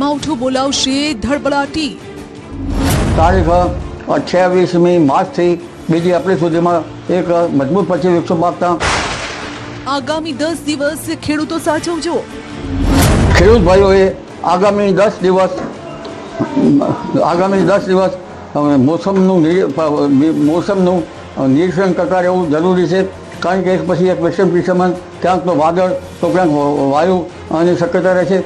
માવઠું બોલાવશે ધડબડાટી। તારીખ 28મી માર્ચથી 2 એપ્રિલ સુધીમાં એક મજબૂત પશ્ચિમ વિક્ષોભ આપતા આગામી 10 દિવસ ખેડૂતો સાચવજો। ખેડૂત ભાઈઓએ આગામી 10 દિવસ મોસમનું નિરીક્ષણ કરતા રહેવું જરૂરી છે, કારણ કે એક પછી એક વેસ્ટર્ન ડિસ્ટર્બન્સ, ક્યાંક તો વાદળ તો ક્યાંક વાયુ આની શક્યતા રહે છે।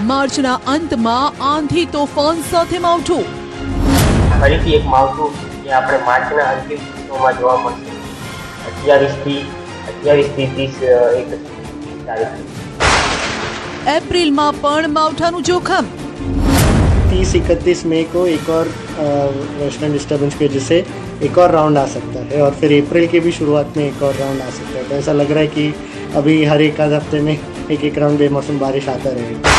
માર્ચના અંતમાં આંધી તોફાન સાથે માવઠું। ફરીથી એક માવઠું જે આપણે માર્ચના અંતિમ દિવસોમાં જોવા મળશે, 28 થી 30 તારીખ। એપ્રિલમાં પણ માવઠાનું જોખમ। 30-31 मई को एक और वेस्टर्न डिस्टर्बेंस की वजह से एक और राउंड आ सकता है और फिर अप्रैल की भी शुरुआत में एक और राउंड आ सकता है। तो ऐसा लग रहा है कि अभी हर एक आध हफ्ते में एक राउंड बेमौसम बारिश आता रहेगा।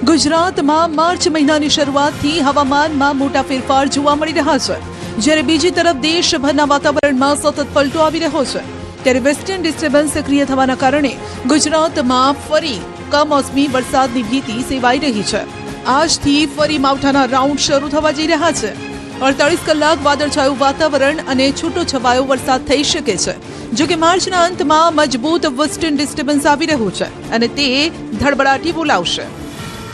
ગુજરાતમાં માર્ચ મહિનાની શરૂઆતથી હવામાનમાં મોટા ફેરફાર જોવા મળી રહ્યા છે, જ્યારે બીજી તરફ દેશભરના વાતાવરણમાં સતત પલટો આવી રહ્યો છે। ત્યારે વેસ્ટર્ન ડિસ્ટર્બન્સ સક્રિય થવાના કારણે ગુજરાતમાં ફરી કમોસમી વરસાદની ભીતિ સેવાઈ રહી છે। આજથી ફરી માવઠાના રાઉન્ડ શરૂ થવા જઈ રહ્યા છે। 48 કલાક વાદળછાયું વાતાવરણ અને છૂટો છવાયો વરસાદ થઈ શકે છે। જો કે માર્ચના અંતમાં મજબૂત વેસ્ટર્ન ડિસ્ટર્બન્સ આવી રહ્યું છે અને તે ધડબડાટી બોલાવશે।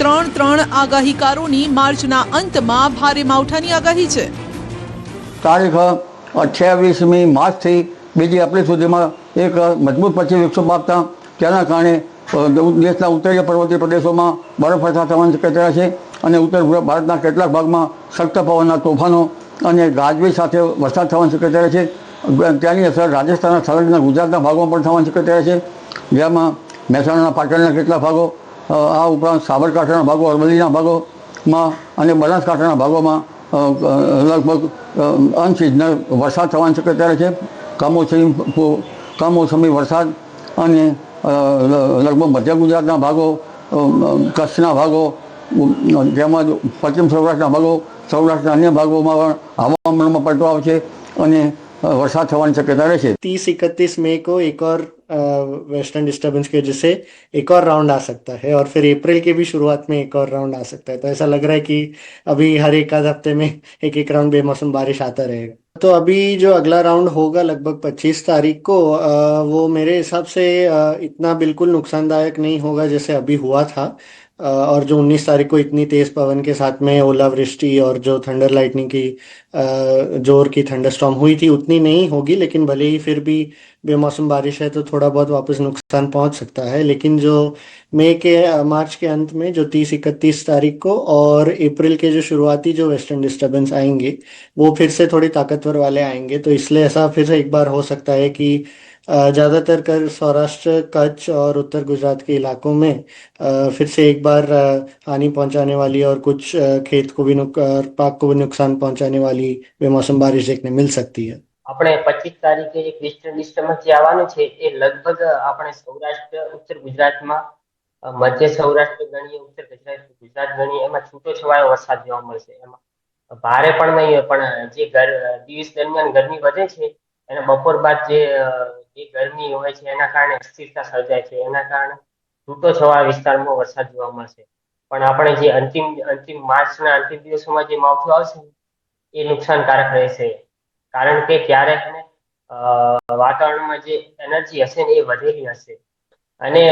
3 આગાહીકારોની માર્ચના અંતમાં ભારે માવઠાની આગાહી છે। તારીખ 28મી માર્ચથી 2 એપ્રિલ સુધીમાં એક મજબૂત પશ્ચિમ વિક્ષોભ આપતા તેના કારણે દેશના ઉત્તરીય પર્વતીય પ્રદેશોમાં બરફવર્ષા થવાની શક્યતા છે અને ઉત્તર ભારતના કેટલાક ભાગમાં સખ્ત પવનના તોફાનો અને ગાજવીજ સાથે વરસાદ થવાની શક્યતા છે। ત્યાંની અસર રાજસ્થાનના સંલગ્ન ગુજરાતના ભાગોમાં પણ થવાની શક્યતા છે, જેમાં મહેસાણાના પાટણના કેટલાક ભાગો, આ ઉપરાંત સાબરકાંઠાના ભાગો, અરવલ્લીના ભાગોમાં અને બનાસકાંઠાના ભાગોમાં લગભગ અનસિઝનલ વરસાદ થવાની શક્યતા છે। કમોસમી વરસાદ અને લગભગ મધ્ય ગુજરાતના ભાગો, કચ્છના ભાગો તેમજ પશ્ચિમ સૌરાષ્ટ્રના ભાગો, સૌરાષ્ટ્રના અન્ય ભાગોમાં પણ હવામાનમાં પલટો આવશે અને વરસાદ થવાની શક્યતા રહેશે। 30-31 मई को एक और वेस्टर्न डिस्टर्बेंस की वजह से एक और राउंड आ सकता है और फिर अप्रैल की भी शुरुआत में एक और राउंड आ सकता है। तो ऐसा लग रहा है कि अभी हर एक आध हफ्ते में एक राउंड बेमौसम बारिश आता रहेगा। तो अभी जो अगला राउंड होगा लगभग 25 तारीख को, वो मेरे हिसाब से इतना बिल्कुल नुकसानदायक नहीं होगा जैसे अभी हुआ था। और जो 19 तारीख को इतनी तेज पवन के साथ में ओलावृष्टि और जो थंडर लाइटनिंग की जोर की थंडरस्टॉर्म हुई थी उतनी नहीं होगी, लेकिन भले ही फिर भी बेमौसम बारिश है तो थोड़ा बहुत वापस नुकसान पहुंच सकता है। लेकिन जो मार्च के अंत में जो 30-31 तारीख को और अप्रैल के जो शुरुआती जो वेस्टर्न डिस्टर्बेंस आएंगे वो फिर से थोड़ी ताकतवर वाले आएंगे। तो इसलिए ऐसा फिर से एक बार हो सकता है कि ज़्यादातर कर सौराष्ट्र, कच्छ और उत्तर गुजरात के इलाकों में फिर से एक बार हानि पहुंचाने वाली और कुछ खेत को भी पाक को भी नुकसान पहुंचाने वाली बेमौसम बारिश देखने मिल सकती है। આપણે 25 તારીખે જે વેસ્ટર્ન ડિસ્ટર્બન્સ જે આવવાનું છે એ લગભગ આપણે સૌરાષ્ટ્ર, ઉત્તર ગુજરાતમાં, મધ્ય સૌરાષ્ટ્ર ગણીએ, ઉત્તર ગુજરાત ગણીએ, એમાં છૂટો છવાયો વરસાદ જોવા મળશે। એમાં ભારે પણ નહીં, પણ જે દિવસ દરમિયાન ગરમી વધે છે અને બપોર બાદ જે ગરમી હોય છે એના કારણે અસ્થિરતા સર્જાય છે, એના કારણે છૂટો છવાયા વિસ્તારમાં વરસાદ જોવા મળશે। પણ આપણે જે અંતિમ માર્ચના અંતિમ દિવસોમાં જે માવઠું આવશે એ નુકસાનકારક રહેશે, કારણ કે ત્યારે વાતાવરણમાં જે એનર્જી હશે ને એ વધેલી હશે। અને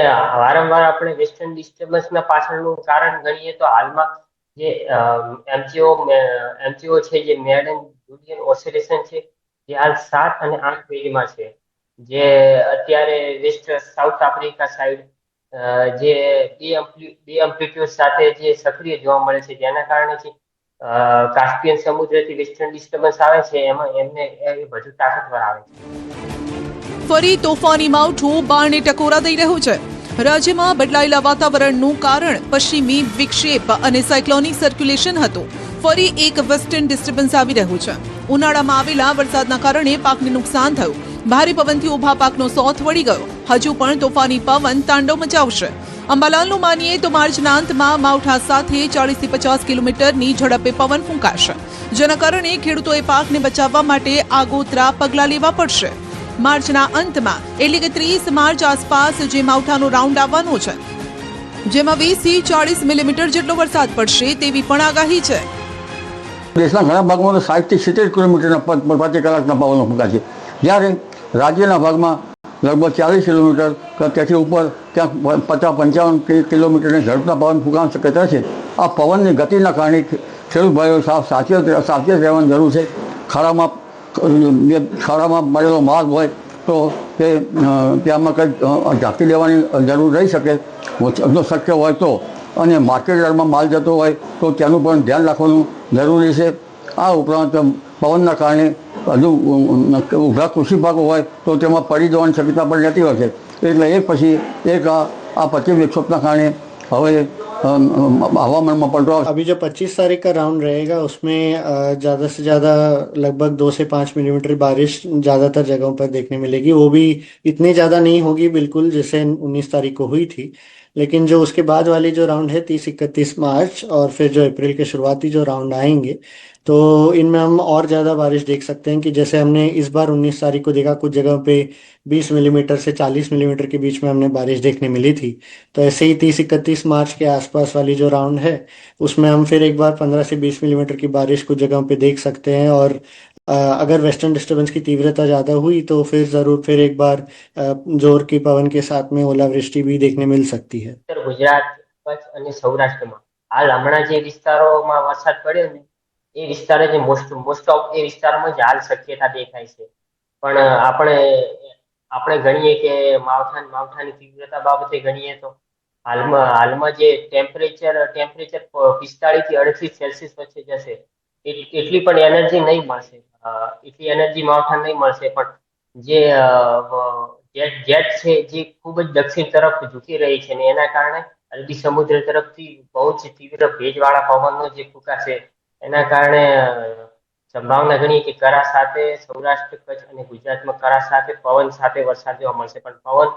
વારંવાર આપણે વેસ્ટર્ન ડિસ્ટર્બન્સના પાછળનું કારણ ગણીએ તો હાલમાં જે એમસીઓ છે, જે મેડન જુલિયન ઓસિલેશન છે, જે હાલ 7 અને 8 ડિગ્રીમાં છે, જે અત્યારે વેસ્ટ સાઉથ આફ્રિકા સાઈડ જે બે એમ્પ્લિટ્યુડ સાથે જે સક્રિય જોવા મળે છે, જેના કારણે કાસ્પિયન સમુદ્રથી વેસ્ટર્ન ડિસ્ટર્બન્સ આવે છે, એમાં એમને વધુ તાકતવર આવે છે। ફરી તોફાની માવઠું બારણે ટકોરા દઈ રહ્યું છે। રાજ્યમાં બદલાયેલા વાતાવરણનું કારણ પશ્ચિમી વિક્ષેપ અને સાયક્લોનિક સર્ક્યુલેશન હતું। ફરી એક વેસ્ટર્ન ડિસ્ટર્બન્સ આવી રહ્યું છે। ઉનાળામાં આવેલા વરસાદના કારણે પાકને નુકસાન થયું। ભારે પવનથી ઉભા પાકનો સોથ વળી ગયો। હજુ પણ તોફાની પવન તાંડવ મચાવશે। અંબાલાલનું માનીએ તો માર્ચના અંતમાં માવઠા સાથે 40 થી 50 કિલોમીટરની ઝડપે પવન ફૂંકાશે, જેના કારણે ખેડૂતોએ પાકને બચાવવા માટે આગોતરા પગલાં લેવા પડશે। માર્ચના અંતમાં એટલે કે 30 માર્ચ આસપાસ જે માવઠાનો રાઉન્ડ આવવાનો છે જેમાં 20 થી 40 મિલીમીટર જેટલો વરસાદ પડશે તેવી પણ આગાહી છે. દેશના ઘણા ભાગમાં 60 થી 70 કિલોમીટરના પ્રતિ કલાકના પવનો ફૂંકાશે, જ્યારે રાજ્યના ભાગમાં લગભગ 40 કિલોમીટર કે તેથી ઉપર ક્યાંક 50-55 કિલોમીટરની ઝડપના પવન ફૂંકાવાની શક્યતા છે. આ પવનની ગતિના કારણે ખેડૂત ભાઈઓ સાવચેત રહેવાની જરૂર છે. ખાડામાં પડેલો માર્ગ હોય તો તે ત્યાંમાં કંઈક ઢાંકી દેવાની જરૂર રહી શકે જો શક્ય હોય તો, અને માર્કેટ યાર્ડમાં માલ જતો હોય તો તેનું પણ ધ્યાન રાખવાનું જરૂરી છે. આ ઉપરાંત પવનના કારણે હજુ ઊભા કૃષિ પાકો હોય તો તેમાં પડી જવાની શક્યતા પણ રહેતી હોય છે. એટલે એક પછી એક આ પશ્ચિમ વિક્ષોભના કારણે હવે हवामान में पलटो. अभी जो 25 तारीख का राउंड रहेगा उसमें ज़्यादा से ज़्यादा लगभग 2 से 5 मिलीमीटर बारिश ज़्यादातर जगहों पर देखने मिलेगी. वो भी इतनी ज़्यादा नहीं होगी बिल्कुल जैसे 19 तारीख को हुई थी, लेकिन जो उसके बाद वाली जो राउंड है 30-31 मार्च और फिर जो अप्रैल के शुरुआती जो राउंड आएंगे तो इनमें हम और ज़्यादा बारिश देख सकते हैं कि जैसे हमने इस बार 19 तारीख को देखा कुछ जगह पे 20 मिलीमीटर से 40 मिलीमीटर के बीच में हमने बारिश देखने मिली थी. तो ऐसे ही 30-31 मार्च के आसपास वाली जो राउंड है उसमें हम फिर एक बार 15 से 20 मिलीमीटर की बारिश कुछ जगहों पे देख सकते हैं. और अगर वेस्टर्न डिस्टर्बेंस की तीव्रता ज़्यादा हुई तो फिर ज़रूर फिर एक बार जोर की पवन के साथ में ओलावृष्टि भी देखने मिल सकती है. उत्तर गुजरात, कच्छ અને સૌરાષ્ટ્રમાં હાલ હમણાં જે વિસ્તારોમાં વરસાદ પડ્યો ને એ વિસ્તારો જે મોસ્ટ ઓફ એ વિસ્તારોમાં જ હાલ શક્યતા દેખાય છે. પણ આપણે ગણીએ કે માવઠાની તીવ્રતા બાબતે ગણીએ તો હાલમાં જે ટેમ્પરેચર 45 થી 38 સેલ્સિયસ વચ્ચે જશે એટલી પણ એનર્જી નહીં મળશે, એટલી એનર્જી માવઠા નહીં મળશે. પણ જે જેટ છે જે ખૂબ જ દક્ષિણ તરફ ઝૂકી રહી છે ને એના કારણે અરબી સમુદ્ર તરફથી બહુ જ તીવ્ર ભેજવાળા પવનનો જે ફૂંકાશે એના કારણે સંભાવના ગણીએ કે કરા સાથે સૌરાષ્ટ્ર, કચ્છ અને ગુજરાતમાં કરા સાથે પવન સાથે વરસાદ જોવા મળશે. પણ પવન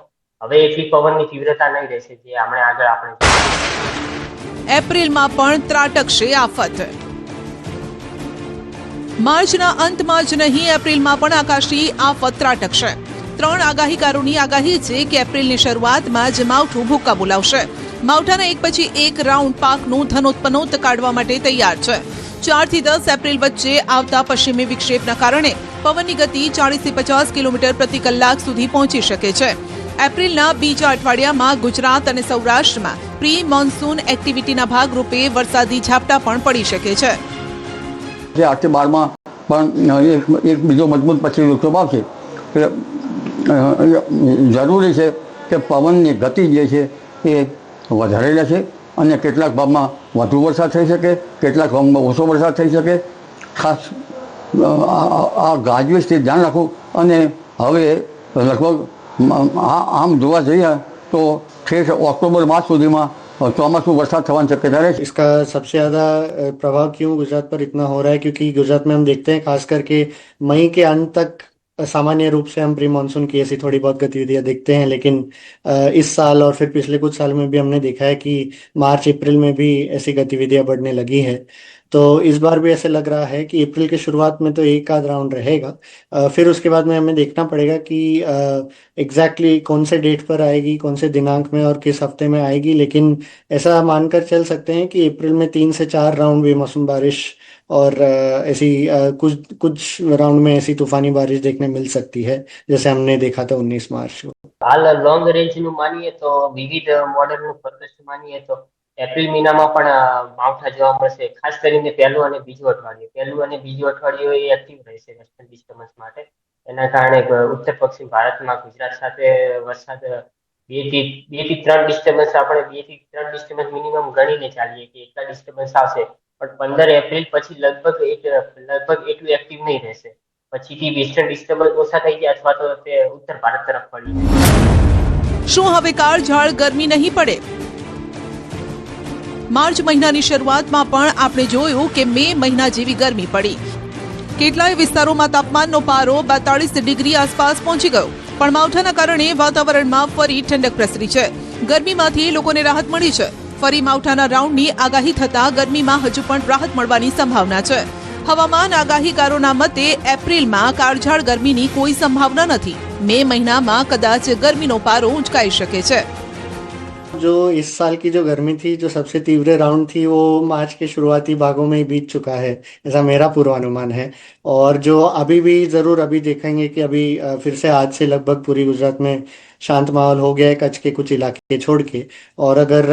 હવે એટલી પવનની તીવ્રતા નહીં રહેશે જે આપણે આગળ એપ્રિલમાં પણ ત્રાટકશે આફત. માર્ચના અંતમાં જ નહીં એપ્રિલમાં પણ આકાશી આફત ત્રાટકશે. 3 આગાહીકારોની આગાહી છે કે એપ્રિલની શરૂઆતમાં જ માવઠું ભૂક્કા બોલાવશે. માવઠાના એક પછી એક રાઉન્ડ પાકનું ધનોત્પનોત કાઢવા માટે તૈયાર છે. 4 થી 10 એપ્રિલ વચ્ચે આવતા પશ્ચિમી વિક્ષેપના કારણે પવનની ગતિ 40 થી 50 કિલોમીટર પ્રતિ કલાક સુધી પહોંચી શકે છે. એપ્રિલના બીજા અઠવાડિયામાં ગુજરાત અને સૌરાષ્ટ્રમાં પ્રી મોન્સૂન એક્ટિવિટીના ભાગરૂપે વરસાદી ઝાપટા પણ પડી શકે છે. 8 થી 12માં પણ એક બીજો મજબૂત પશ્ચિમ વિક્ષોભ આવશે. જરૂરી છે કે પવનની ગતિ જે છે એ વધારે રહેશે અને કેટલાક ભાગમાં વધુ વરસાદ થઈ શકે, કેટલાક ભાગમાં ઓછો વરસાદ થઈ શકે. ખાસ આ ગાજવીજથી ધ્યાન રાખવું. અને હવે લગભગ આમ જોવા જઈએ તો ઠેઠ ઓક્ટોબર માસ સુધીમાં ચોમાसू बरसात થવાની શક્યતા है. इसका सबसे ज़्यादा प्रभाव क्यों गुजरात पर इतना हो रहा है क्योंकि गुजरात में हम देखते हैं खास करके मई के अंत तक सामान्य रूप से हम प्री मानसून की ऐसी थोड़ी बहुत गतिविधियां देखते हैं, लेकिन इस साल और फिर पिछले कुछ साल में भी हमने देखा है कि मार्च अप्रैल में भी ऐसी गतिविधियां बढ़ने लगी है. तो इस बार भी ऐसे लग रहा है कि अप्रैल की शुरुआत में तो एक आध राउंड रहेगा, फिर उसके बाद में हमें देखना पड़ेगा कि एग्जैक्टली कौन से डेट पर आएगी, कौन से दिनांक में और किस हफ्ते में आएगी. लेकिन ऐसा मानकर चल सकते हैं कि अप्रैल में 3 से 4 राउंड बेमौसम बारिश और ऐसी कुछ राउंड में ऐसी तूफानी बारिश देखने मिल सकती है जैसे हमने देखा था 19 मार्च को. हाल लॉन्ग रेंज નું માનીએ તો વિવિધ મોડેલનું પ્રદર્શન માનીએ તો એપ્રિલ મહિનામાં પણ માવઠા જોવા મળશે. ખાસ કરીને પહેલું અને બીજું અઠવાડિયું એ એક્ટિવ રહેશે વેસ્ટર્ન ડિસ્ટર્બન્સ માટે. એના કારણે ઉત્તર પશ્ચિમ ભારતમાં ગુજરાત સાથે વરસાદ 2 થી 3 ડિસ્ટર્બન્સ આપણે 2 થી 3 ડિસ્ટર્બન્સ મિનિમમ ગણીને ચાલીએ કે એટલા ડિસ્ટર્બન્સ આવશે. પણ 15 એપ્રિલ પછી લગભગ એટલું એક્ટિવ નહીં રહેશે. પછીથી વેસ્ટર્ન ડિસ્ટર્બન્સ ઓછા થઈ જાય અથવા તો તે ઉત્તર ભારત તરફ પડી જાય. શું હવે કાળઝાળ ગરમી નહીં પડે? માર્ચ મહિનાની શરૂઆતમાં પણ આપણે જોયું કે મે મહિના જેવી ગરમી પડી. કેટલાય વિસ્તારોમાં તાપમાનનો પારો 42 ડિગ્રી આસપાસ પહોંચી ગયો. પણ માવઠાના કારણે વાતાવરણમાં ફરી ઠંડક પ્રસરી છે. ગરમીમાંથી લોકોને રાહત મળી છે. ફરી માવઠાના રાઉન્ડની આગાહી થતાં ગરમીમાં હજુ પણ રાહત મળવાની સંભાવના છે. હવામાન આગાહીકારોના મતે એપ્રિલમાં કાળઝાળ ગરમીની કોઈ સંભાવના નથી. મે મહિનામાં કદાચ ગરમીનો પારો ઊંચકાઈ શકે છે. जो इस साल की जो गर्मी थी, जो सबसे तीव्र राउंड थी, वो मार्च के शुरुआती भागों में ही बीत चुका है, ऐसा मेरा पूर्वानुमान है। और जो अभी भी ज़रूर अभी देखेंगे कि अभी फिर से आज से लगभग पूरी गुजरात में शांत माहौल हो गया है, कच्छ के कुछ इलाके छोड़ के। और अगर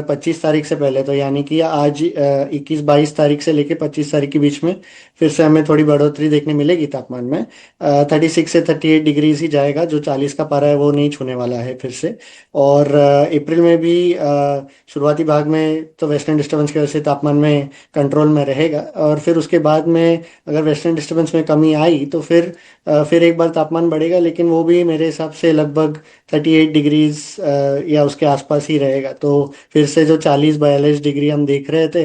25 तारीख से पहले, तो यानी कि आज 21-22 तारीख से लेके 25 तारीख के बीच में फिर से हमें थोड़ी बढ़ोतरी देखने मिलेगी तापमान में। 36 से 38 डिग्री ही जाएगा, जो 40 का पारा है वो नहीं छूने वाला है फिर से। और अप्रैल में भी शुरुआती भाग में तो वेस्टर्न डिस्टर्बेंस की वजह से तापमान में कंट्रोल में रहेगा, और फिर उसके बाद में अगर वेस्टर्न डिस्टर्बेंस में कमी आई तो फिर एक बार तापमान बढ़ेगा, लेकिन वो भी मेरे हिसाब से लगभग 38 डिग्रीज या उसके आसपास ही रहेगा। तो फिर से जो 40-42 डिग्री हम देख रहे थे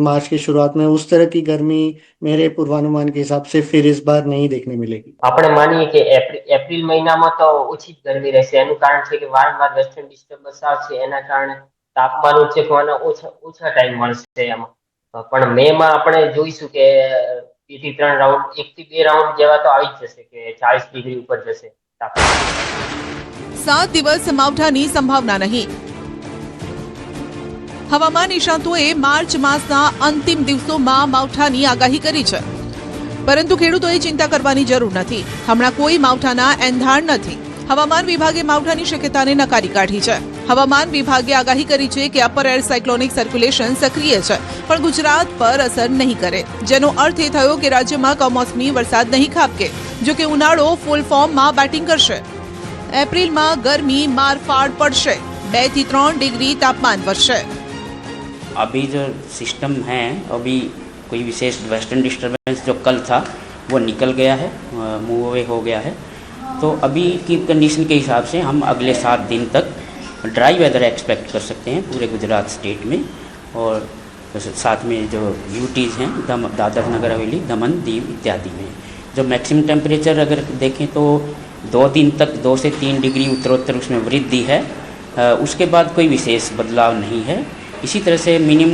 मार्च की शुरुआत में, उस तरह की गर्मी मेरे पूर्वानुमान के हिसाब से फिर इस बार नहीं देखने मिलेगी। આપણે માનીએ કે એપ્રિલ મહિનામાં તો ઓછી જ ગરમી રહેશે, એનું કારણ છે કે વારંવાર વેસ્ટર્ન ડિસ્ટર્બન્સ આવશે, એના કારણે તાપમાન ઊંચે થવાના ઓછા ટાઈમ મળશે એમાં. પણ મે માં આપણે જોઈશું કે 2 થી 3 રાઉન્ડ 1 થી 2 રાઉન્ડ જેવા તો આવી જ જશે કે 40 ડિગ્રી ઉપર જશે તાપમાન. 7 દિવસ માવઠાની સંભાવના નહીં. હવામાન નિષ્ણાતોએ માર્ચ માસના અંતિમ દિવસોમાં માવઠાની આગાહી કરી છે, પરંતુ ખેડૂતોએ ચિંતા કરવાની જરૂર નથી. હમણાં કોઈ માવઠાના એંધાણ નથી. હવામાન વિભાગે માવઠાની શક્યતાને નકારી કાઢી છે. હવામાન વિભાગે આગાહી કરી છે કે અપર એર સાયક્લોનિક સર્ક્યુલેશન સક્રિય છે, પણ ગુજરાત પર અસર નહીં કરે, જેનો અર્થ એ થયો કે રાજ્યમાં કમોસમી વરસાદ નહીં ખાબકે. જો કે ઉનાળો ફૂલ ફોર્મમાં બેટિંગ કરશે. એપ્રિલમાં ગરમી મારફાડ પડશે. 2 થી 3 ડિગ્રી તાપમાન વધશે. अभी जो सिस्टम है, अभी कोई विशेष वेस्टर्न डिस्टर्बेंस जो कल था वो निकल गया है, मूव अवे हो गया है। तो अभी की कंडीशन के हिसाब से हम अगले 7 दिन तक ड्राई वेदर एक्सपेक्ट कर सकते हैं पूरे गुजरात स्टेट में। और साथ में जो यूटीज़ हैं दादर नगर हवेली, दमन, दीव इत्यादि में जो मैक्सिमम टेम्परेचर अगर देखें तो 2 दिन तक 2 से 3 डिग्री उत्तरोत्तर उसमें वृद्धि है। उसके बाद कोई विशेष बदलाव नहीं है। इसी तरह से मिनिमम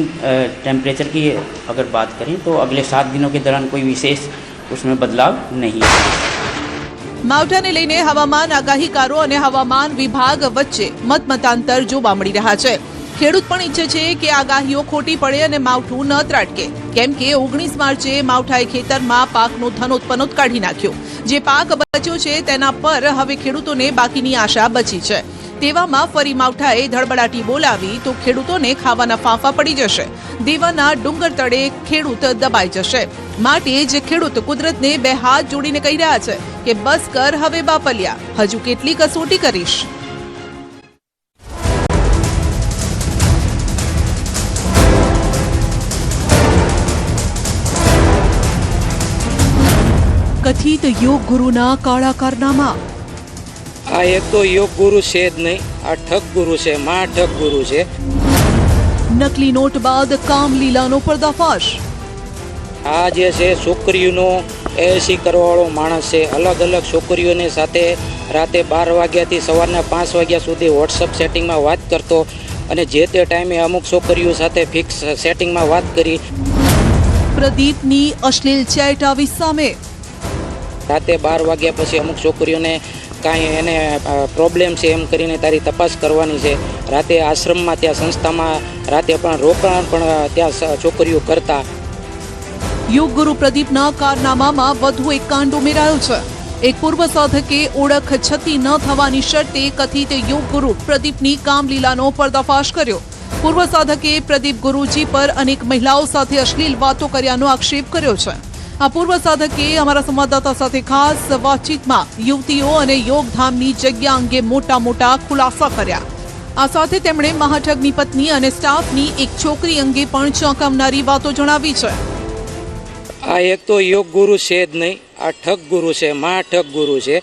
टेम्परेचर की अगर बात करें तो अगले 7 दिनों के दौरान कोई विशेष उसमें बदलाव नहीं है। માવઠાને લઈને હવામાન આગાહીકારો અને હવામાન વિભાગ વચ્ચે મતમતાંતર જોવા મળી રહ્યા છે. ખેડૂત પણ ઈચ્છે છે કે આગાહીઓ ખોટી પડે અને માવઠું ન ત્રાટકે, કેમ કે 19 માર્ચે માવઠાએ ખેતરમાં પાકનો ધનોત્પનોત કાઢી નાખ્યો. જે પાક બચ્યો છે તેના પર હવે ખેડૂતોને બાકીની આશા બચી છે. તેવામાં ફરી માવઠાએ ધડબડાટી બોલાવી તો ખેડૂતોને ખાવાના ફાંફા પડી જશે. દેવાના ડુંગર તળે ખેડૂત દબાઈ જશે. માટે જ ખેડૂત કુદરતને 2 હાથ જોડીને કહી રહ્યા છે કે બસ કર હવે બાપલિયા, હજુ કેટલી કસોટી કરીશ. કથિત યોગ ગુરુના કાળા કારનામા. આ એક તો યોગ ગુરુ છે જ નહીં, આ ઠગ ગુરુ છે, મહા ઠગ ગુરુ છે. નકલી નોટ બાદ કામલીલાનો પર્દાફાશ. આ જે છે છોકરીઓનો એસી કરવાવાળો માણસ છે. અલગ અલગ છોકરીઓની સાથે રાતે 12 વાગ્યાથી સવારના 5 વાગ્યા સુધી વોટ્સઅપ સેટિંગમાં વાત કરતો, અને જે તે ટાઈમે અમુક છોકરીઓ સાથે ફિક્સ સેટિંગમાં વાત કરી. પ્રદીપની અશ્લીલ ચેટ આવી સામે. રાતે 12 વાગ્યા પછી અમુક છોકરીઓને કાંઈ એને પ્રોબ્લેમ છે એમ કરીને તારી તપાસ કરવાની છે. રાતે આશ્રમમાં ત્યાં સંસ્થામાં રાતે પણ રોકાણ પણ ત્યાં છોકરીઓ કરતા. યોગ ગુરુ પ્રદીપના કારનામામાં વધુ એક કાંડ ઉમેરાયો છે. એક પૂર્વ સાધકે ઓળખ છતી ન થવાની શરતે કથિત યોગ ગુરુ પ્રદીપની કામલીલાનો પર્દાફાશ કર્યો. પૂર્વ સાધકે પ્રદીપ ગુરુજી પર અનેક મહિલાઓ સાથે અશ્લીલ વાતો કર્યાનો આક્ષેપ કર્યો છે. આ પૂર્વ સાધકે અમારા સંવાદદાતા સાથે ખાસ વાતચીતમાં યુવતીઓ અને યોગધામની જગ્યા અંગે મોટા ખુલાસા કર્યા. આ સાથે તેમણે મહાઠગની પત્ની અને સ્ટાફની એક છોકરી અંગે પણ ચોંકાવનારી વાતો જણાવી છે. આ એક તો યોગ ગુરુ છે જ નહીં, આ ઠગ ગુરુ છે, મહા ઠગ ગુરુ છે.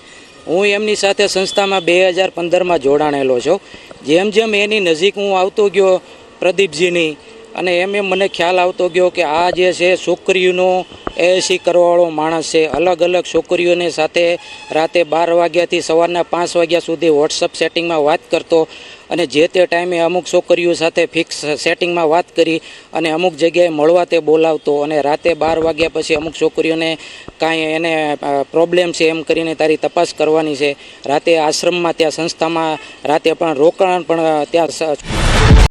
હું એમની સાથે સંસ્થામાં 2015માં જોડાણેલો છું. જેમ જેમ એની નજીક હું આવતો ગયો પ્રદીપજીની, અને એમ મને ખ્યાલ આવતો ગયો કે આ જે છે છોકરીઓનો એસી કરવાવાળો માણસ છે. અલગ અલગ છોકરીઓને સાથે રાતે 12 વાગ્યાથી સવારના 5 વાગ્યા સુધી વોટ્સઅપ સેટિંગમાં વાત કરતો અને જે તે ટાઈમે અમુક છોકરીઓ સાથે ફિક્સ સેટિંગમાં વાત કરી અને અમુક જગ્યાએ મળવા તે બોલાવતો અને રાતે 12 વાગ્યા પછી અમુક છોકરીઓને કાંઈ એને પ્રોબ્લેમ છે એમ કરીને તારી તપાસ કરવાની છે. રાતે આશ્રમમાં ત્યાં સંસ્થામાં રાતે પણ રોકાણ પણ ત્યાં